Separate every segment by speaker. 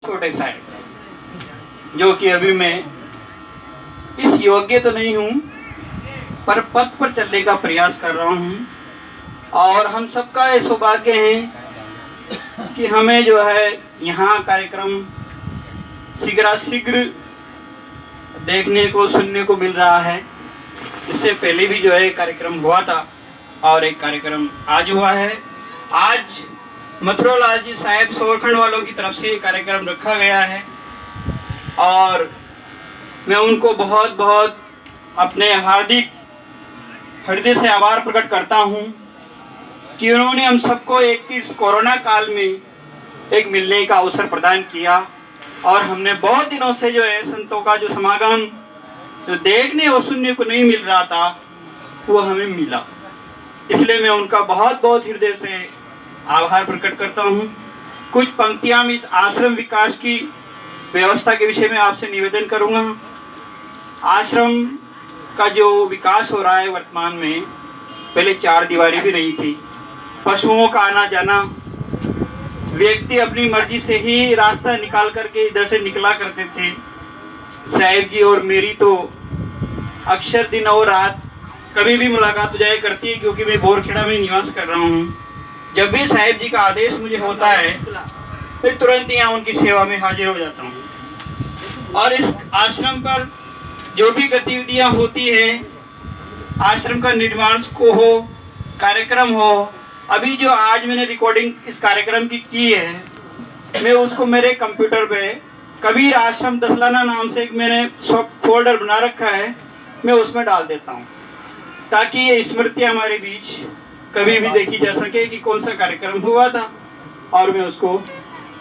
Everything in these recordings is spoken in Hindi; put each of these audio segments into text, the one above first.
Speaker 1: छोटे साहेब, जो कि अभी मैं इस योग्य तो नहीं हूँ, पर पथ पर चलने का प्रयास कर रहा हूँ। और हम सबका ये सौभाग्य है कि हमें जो है यहाँ कार्यक्रम शीघ्र देखने को सुनने को मिल रहा है। इससे पहले भी जो है कार्यक्रम हुआ था और एक कार्यक्रम आज हुआ है। आज मथुरालाल जी साहेब सोरखंड वालों की तरफ से कार्यक्रम रखा गया है और मैं उनको बहुत बहुत अपने हार्दिक हृदय से आभार प्रकट करता हूं कि उन्होंने हम सबको इस कोरोना काल में एक मिलने का अवसर प्रदान किया और हमने बहुत दिनों से जो है संतों का जो समागम जो देखने और सुनने को नहीं मिल रहा था वो हमें मिला। इसलिए मैं उनका बहुत बहुत हृदय से आभार प्रकट करता हूं। कुछ पंक्तियां में इस आश्रम विकास की व्यवस्था के विषय में आपसे निवेदन करूंगा। आश्रम का जो विकास हो रहा है वर्तमान में, पहले 4 दीवारी भी नहीं थी, पशुओं का आना जाना, व्यक्ति अपनी मर्जी से ही रास्ता निकाल करके इधर से निकला करते थे। साहिब जी और मेरी तो अक्सर दिन और रात कभी भी मुलाकात हो जाए करती है, क्योंकि मैं बोरखेड़ा में निवास कर रहा हूँ। जब भी साहिब जी का आदेश मुझे होता है मैं तुरंत यहाँ उनकी सेवा में हाजिर हो जाता हूँ। और इस आश्रम पर जो भी गतिविधियाँ होती हैं, आश्रम का निर्माण को हो, कार्यक्रम हो, अभी जो आज मैंने रिकॉर्डिंग इस कार्यक्रम की है, मैं उसको मेरे कंप्यूटर पे कबीर आश्रम दसलाना नाम से एक मैंने फोल्डर बना रखा है, मैं उसमें डाल देता हूँ ताकि ये स्मृतियाँ हमारे बीच कभी भी देखी जा सके कि कौन सा कार्यक्रम हुआ था। और मैं उसको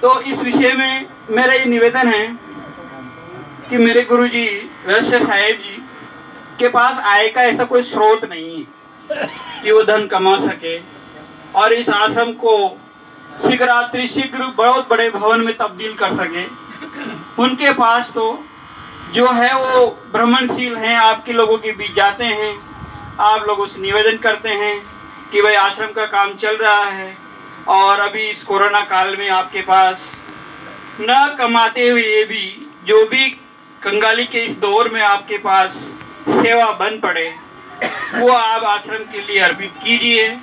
Speaker 1: तो इस विषय में मेरा ये निवेदन है कि मेरे गुरुजी रहस्य साहेब जी के पास आय का ऐसा कोई स्रोत नहीं है कि वो धन कमा सके और इस आश्रम को शीघ्र बहुत बड़े भवन में तब्दील कर सके। उनके पास तो जो है वो भ्रमणशील हैं, आपके लोगों के बीच जाते हैं, आप लोगों से निवेदन करते हैं कि भाई आश्रम का काम चल रहा है और अभी इस कोरोना काल में आपके पास न कमाते हुए भी जो भी कंगाली के इस दौर में आपके पास सेवा बन पड़े वो आप आश्रम के लिए अर्पित कीजिए।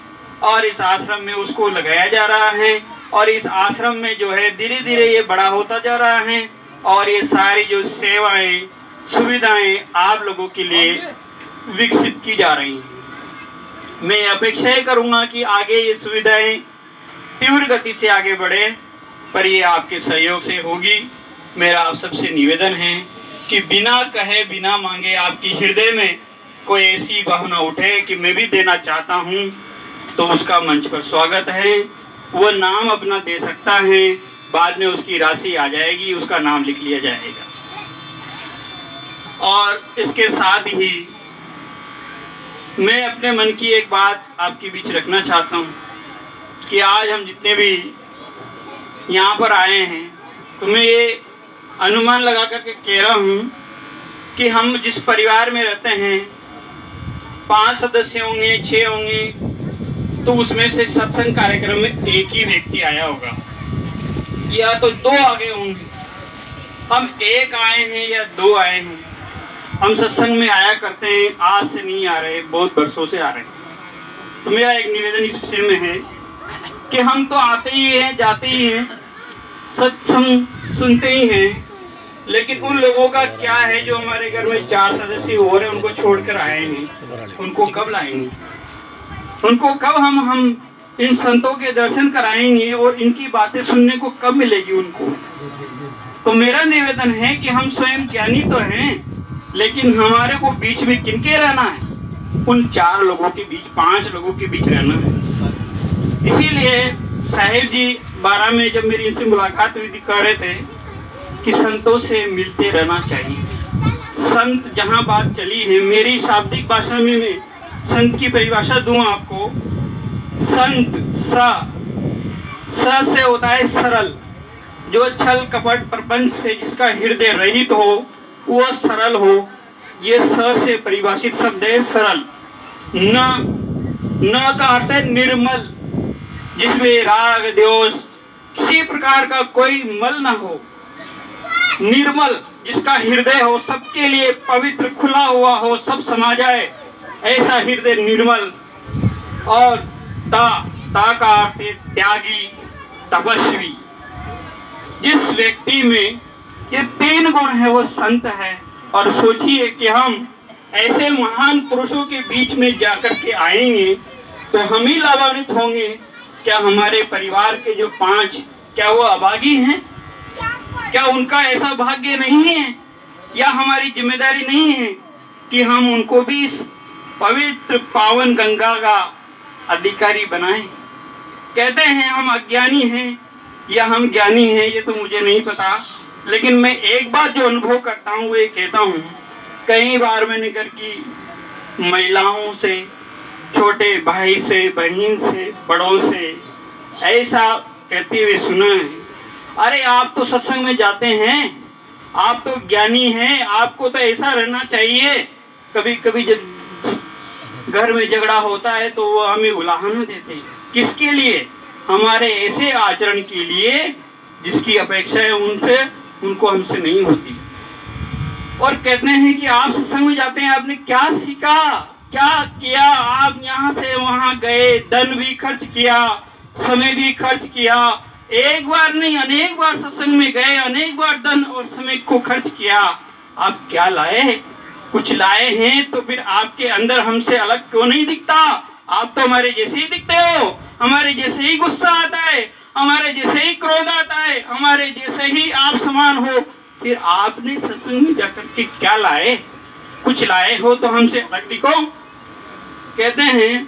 Speaker 1: और इस आश्रम में उसको लगाया जा रहा है और इस आश्रम में जो है धीरे धीरे ये बड़ा होता जा रहा है और ये सारी जो सेवाएं सुविधाएं आप लोगों के लिए विकसित की जा रही हैं। मैं अपेक्षा करूंगा कि आगे ये सुविधाएं तीव्र गति से आगे बढ़े, पर ये आपके सहयोग से होगी। मेरा आप सबसे निवेदन है कि बिना कहे बिना मांगे आपकी हृदय में कोई ऐसी भावना उठे कि मैं भी देना चाहता हूँ, तो उसका मंच पर स्वागत है। वो नाम अपना दे सकता है, बाद में उसकी राशि आ जाएगी, उसका नाम लिख लिया जाएगा। और इसके साथ ही मैं अपने मन की एक बात आपके बीच रखना चाहता हूँ कि आज हम जितने भी यहाँ पर आए हैं, तो मैं ये अनुमान लगा करके कह रहा हूँ कि हम जिस परिवार में रहते हैं 5 सदस्य होंगे, 6 होंगे, तो उसमें से सत्संग कार्यक्रम में एक ही व्यक्ति आया होगा या तो 2 आगे होंगे। हम 1 आए हैं या 2 आए हैं, हम सत्संग में आया करते हैं, आज से नहीं आ रहे, बहुत वर्षों से आ रहे हैं। तो मेरा एक निवेदन इस विषय में है कि हम तो आते ही हैं, जाते ही हैं, सत्संग सुनते ही हैं, लेकिन उन लोगों का क्या है जो हमारे घर में 4 सदस्य हो रहे हैं, उनको छोड़कर आए हैं, उनको कब लाएंगे, उनको कब हम इन संतों के दर्शन कराएंगे और इनकी बातें सुनने को कब मिलेगी उनको। तो मेरा निवेदन है कि हम स्वयं ज्ञानी तो हैं, लेकिन हमारे को बीच में किनके रहना है, उन 4 लोगों के बीच, 5 लोगों के बीच रहना है। इसीलिए साहिब जी 12 में जब मेरी इनसे मुलाकात हुई कह रहे थे कि संतों से मिलते रहना चाहिए। संत जहाँ बात चली है, मेरी शाब्दिक भाषा में मैं संत की परिभाषा दूं आपको। संत स से होता है सरल, जो छल कपट प्रपंच से जिसका हृदय रहित हो वो सरल हो। ये स से परिभाषित शब्द है सरल। न का अर्थ है निर्मल, जिसमें राग द्वेष किसी प्रकार का कोई मल ना हो, निर्मल, जिसका हृदय हो सबके लिए पवित्र खुला हुआ हो, सब समा जाए, ऐसा हृदय निर्मल। और ता का अर्थ है त्यागी, तपस्वी। जिस व्यक्ति में ये 3 गुण है वो संत है। और सोचिए कि हम ऐसे महान पुरुषों के बीच में जाकर के आएंगे तो हम ही लाभान्वित होंगे। क्या हमारे परिवार के जो 5, क्या वो अभागी हैं? क्या उनका ऐसा भाग्य नहीं है? या हमारी जिम्मेदारी नहीं है कि हम उनको भी इस पवित्र पावन गंगा का अधिकारी बनाएं? कहते हैं हम अज्ञानी हैं या हम ज्ञानी हैं, ये तो मुझे नहीं पता, लेकिन मैं एक बात जो अनुभव करता हूँ वो ये कहता हूँ, कई बार मैंने घर की महिलाओं से, छोटे भाई से, बहन से, बड़ों से ऐसा कहते हुए सुना है, अरे आप तो सत्संग में जाते हैं, आप तो ज्ञानी हैं, आपको तो ऐसा रहना चाहिए। कभी कभी जब घर में झगड़ा होता है तो वो हमें उलाहना देते हैं। किसके लिए? हमारे ऐसे आचरण के लिए जिसकी अपेक्षा है उनसे, उनको हमसे नहीं होती। और कहते हैं कि आप सत्संग में जाते हैं, आपने क्या सीखा, क्या किया? आप यहाँ से वहाँ गए, धन भी खर्च किया, समय भी खर्च किया, एक बार नहीं अनेक बार सत्संग में गए, अनेक बार धन और समय को खर्च किया, आप क्या लाए? कुछ लाए हैं तो फिर आपके अंदर हमसे अलग क्यों नहीं दिखता? आप तो हमारे जैसे ही दिखते हो, हमारे जैसे ही गुस्सा आता है, हमारे जैसे ही क्रोध आता है, हमारे जैसे ही आप समान हो। फिर आपने सत्संग में जाकर के क्या लाए? कुछ लाए हो तो हमसे अलग दिखो। कहते हैं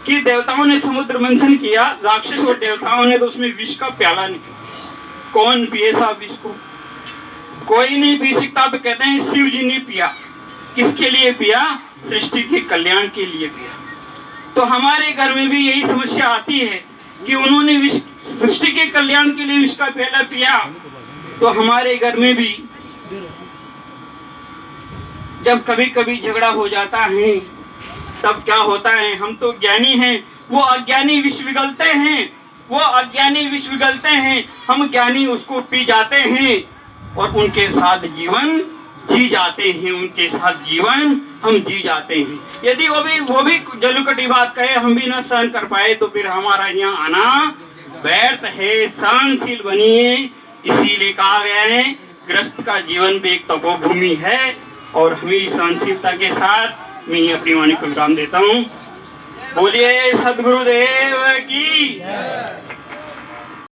Speaker 1: कि देवताओं ने समुद्र मंथन किया, राक्षस और देवताओं ने, तो उसमें विष का प्याला निकला। कौन पिए साहब विष को? कोई नहीं पी सकता। तो कहते हैं शिव जी ने पिया। किसके लिए पिया? सृष्टि के कल्याण के लिए पिया। तो हमारे घर में भी यही समस्या आती है कि उन्होंने सृष्टि के कल्याण के लिए विष का प्याला पिया। तो हमारे घर में भी जब कभी कभी झगड़ा हो जाता है तब क्या होता है? हम तो ज्ञानी हैं, वो अज्ञानी विष विगलते हैं, वो अज्ञानी विष विगलते हैं, हम ज्ञानी उसको पी जाते हैं और उनके साथ जीवन जी जाते हैं, उनके साथ जीवन हम जी जाते हैं। यदि वो भी जलुकटी बात कहे, हम भी न सहन कर पाए तो फिर हमारा यहाँ आना व्यर्थ है। सहनशील बनिए, इसीलिए कहा गया है गृहस्थ का जीवन भी एक तपोभूमि है। और हमें सहनशीलता के साथ मैं अपनी वाणी को विराम देता हूँ। बोलिए सद्गुरुदेव की।